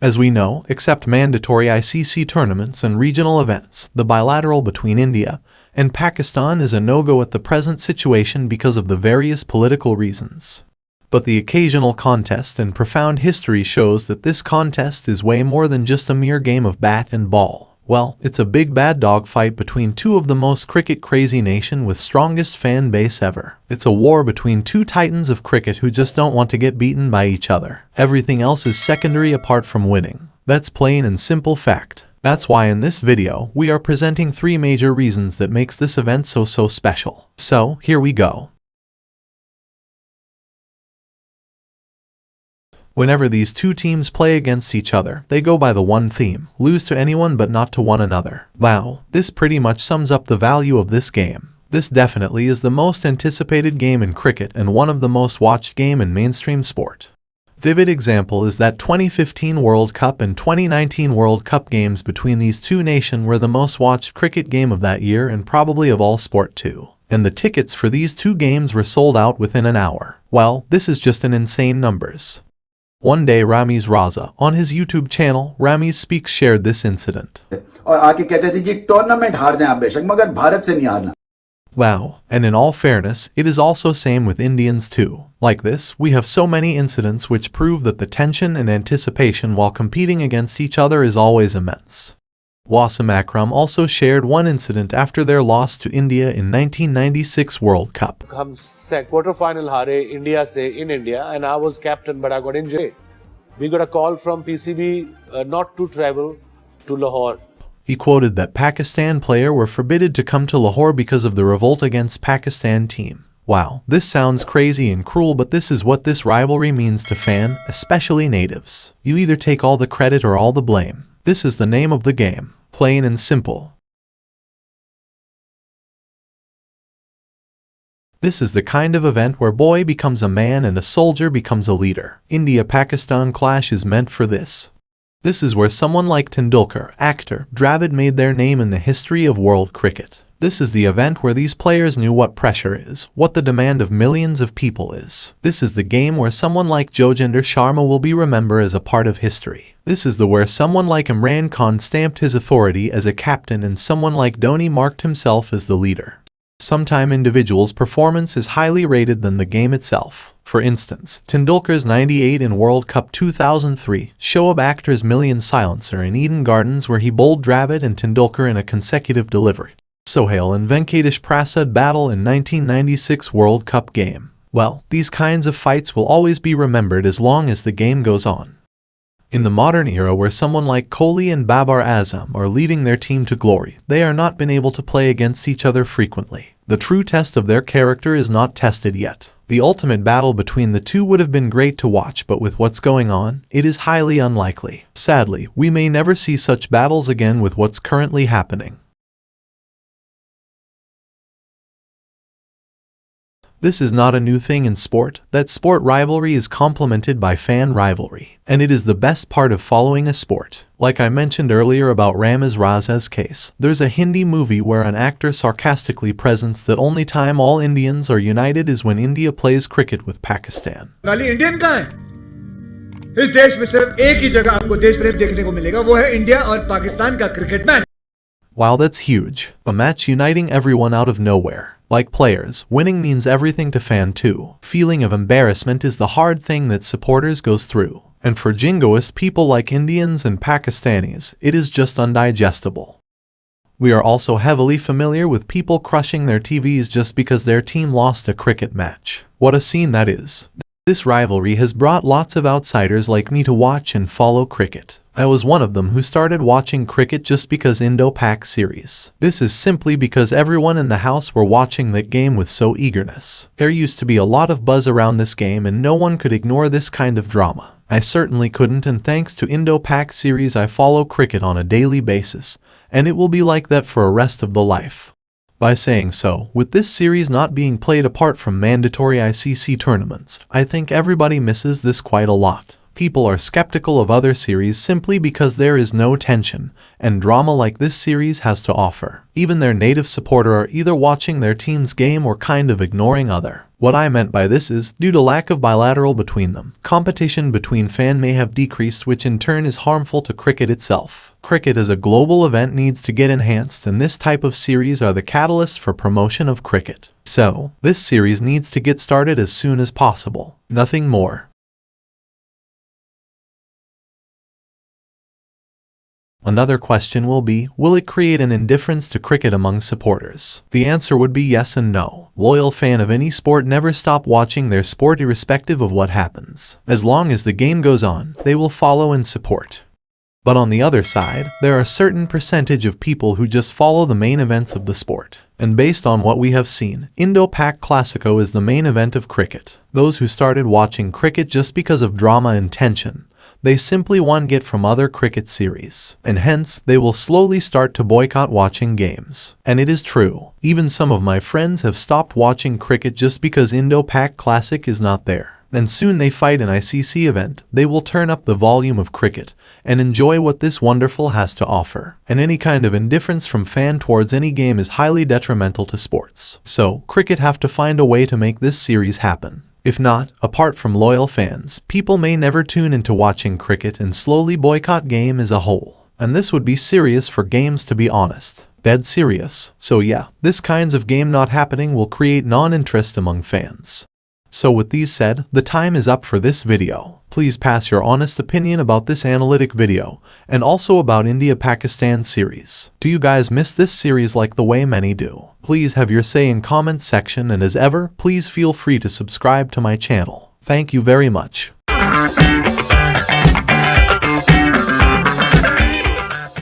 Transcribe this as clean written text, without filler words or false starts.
As we know, except mandatory ICC tournaments and regional events, the bilateral between India and Pakistan is a no-go at the present situation because of the various political reasons. But the occasional contest and profound history shows that this contest is way more than just a mere game of bat and ball. Well, it's a big bad dog fight between two of the most cricket-crazy nation with strongest fan base ever. It's a war between two titans of cricket who just don't want to get beaten by each other. Everything else is secondary apart from winning. That's plain and simple fact. That's why in this video, we are presenting 3 major reasons that makes this event so special. So, here we go. Whenever these two teams play against each other, they go by the one theme: lose to anyone but not to one another. Wow, this pretty much sums up the value of this game. This definitely is the most anticipated game in cricket and one of the most watched game in mainstream sport. Vivid example is that 2015 World Cup and 2019 World Cup games between these two nations were the most watched cricket game of that year and probably of all sport too. And the tickets for these two games were sold out within an hour. Well, this is just an insane numbers. One day Ramiz Raza, on his YouTube channel, Ramiz Speaks, shared this incident. Wow, and in all fairness, it is also same with Indians too. Like this, we have so many incidents which prove that the tension and anticipation while competing against each other is always immense. Wasim Akram also shared one incident after their loss to India in 1996 World Cup. हम quarter final हारे India से in India and I was captain but I got injured. We got a call from PCB not to travel to Lahore. He quoted that Pakistan players were forbidden to come to Lahore because of the revolt against Pakistan team. Wow, this sounds crazy and cruel, but this is what this rivalry means to fan, especially natives. You either take all the credit or all the blame. This is the name of the game. Plain and simple. This is the kind of event where boy becomes a man and a soldier becomes a leader. India-Pakistan clash is meant for this. This is where someone like Tendulkar, actor, Dravid made their name in the history of world cricket. This is the event where these players knew what pressure is, what the demand of millions of people is. This is the game where someone like Jogender Sharma will be remembered as a part of history. This is the where someone like Imran Khan stamped his authority as a captain and someone like Dhoni marked himself as the leader. Sometime individuals' performance is highly rated than the game itself. For instance, Tendulkar's 98 in World Cup 2003, Shoaib Akhtar's million silencer in Eden Gardens where he bowled Dravid and Tendulkar in a consecutive delivery. Sohail and Venkatesh Prasad battle in 1996 World Cup game. Well, these kinds of fights will always be remembered as long as the game goes on. In the modern era where someone like Kohli and Babar Azam are leading their team to glory, they are not been able to play against each other frequently. The true test of their character is not tested yet. The ultimate battle between the two would have been great to watch, but with what's going on, it is highly unlikely. Sadly, we may never see such battles again with what's currently happening. This is not a new thing in sport, that sport rivalry is complemented by fan rivalry, and it is the best part of following a sport. Like I mentioned earlier about Ramiz Raza's case, there's a Hindi movie where an actor sarcastically presents that only time all Indians are united is when India plays cricket with Pakistan. Indian कहाँ है? इस देश में सिर्फ एक ही जगह आपको देश प्रेम देखने को मिलेगा, वो है इंडिया और पाकिस्तान का cricket match. Wow, that's huge. A match uniting everyone out of nowhere. Like players, winning means everything to fan too. Feeling of embarrassment is the hard thing that supporters goes through. And for jingoist people like Indians and Pakistanis, it is just undigestible. We are also heavily familiar with people crushing their TVs just because their team lost a cricket match. What a scene that is. This rivalry has brought lots of outsiders like me to watch and follow cricket. I was one of them who started watching cricket just because Indo-Pak series. This is simply because everyone in the house were watching that game with so eagerness. There used to be a lot of buzz around this game and no one could ignore this kind of drama. I certainly couldn't, and thanks to Indo-Pak series I follow cricket on a daily basis, and it will be like that for the rest of the life. By saying so, with this series not being played apart from mandatory ICC tournaments, I think everybody misses this quite a lot. People are skeptical of other series simply because there is no tension and drama like this series has to offer. Even their native supporter are either watching their team's game or kind of ignoring other. What I meant by this is, due to lack of bilateral between them, competition between fans may have decreased, which in turn is harmful to cricket itself. Cricket as a global event needs to get enhanced, and this type of series are the catalyst for promotion of cricket. So, this series needs to get started as soon as possible. Nothing more. Another question will be, will it create an indifference to cricket among supporters? The answer would be yes and no. Loyal fan of any sport never stop watching their sport irrespective of what happens. As long as the game goes on, they will follow and support. But on the other side, there are a certain percentage of people who just follow the main events of the sport. And based on what we have seen, Indo-Pak Classico is the main event of cricket. Those who started watching cricket just because of drama and tension, they simply want get from other cricket series, and hence they will slowly start to boycott watching games. And it is true, even some of my friends have stopped watching cricket just because Indo-Pak Classic is not there. And soon they fight an ICC event, they will turn up the volume of cricket and enjoy what this wonderful has to offer. And any kind of indifference from fan towards any game is highly detrimental to sports. So, cricket have to find a way to make this series happen. If not, apart from loyal fans, people may never tune into watching cricket and slowly boycott game as a whole. And this would be serious for games, to be honest. Dead serious. So yeah, this kinds of game not happening will create non-interest among fans. So with these said, the time is up for this video. Please pass your honest opinion about this analytic video, and also about India-Pakistan series. Do you guys miss this series like the way many do? Please have your say in comment section, and as ever, please feel free to subscribe to my channel. Thank you very much.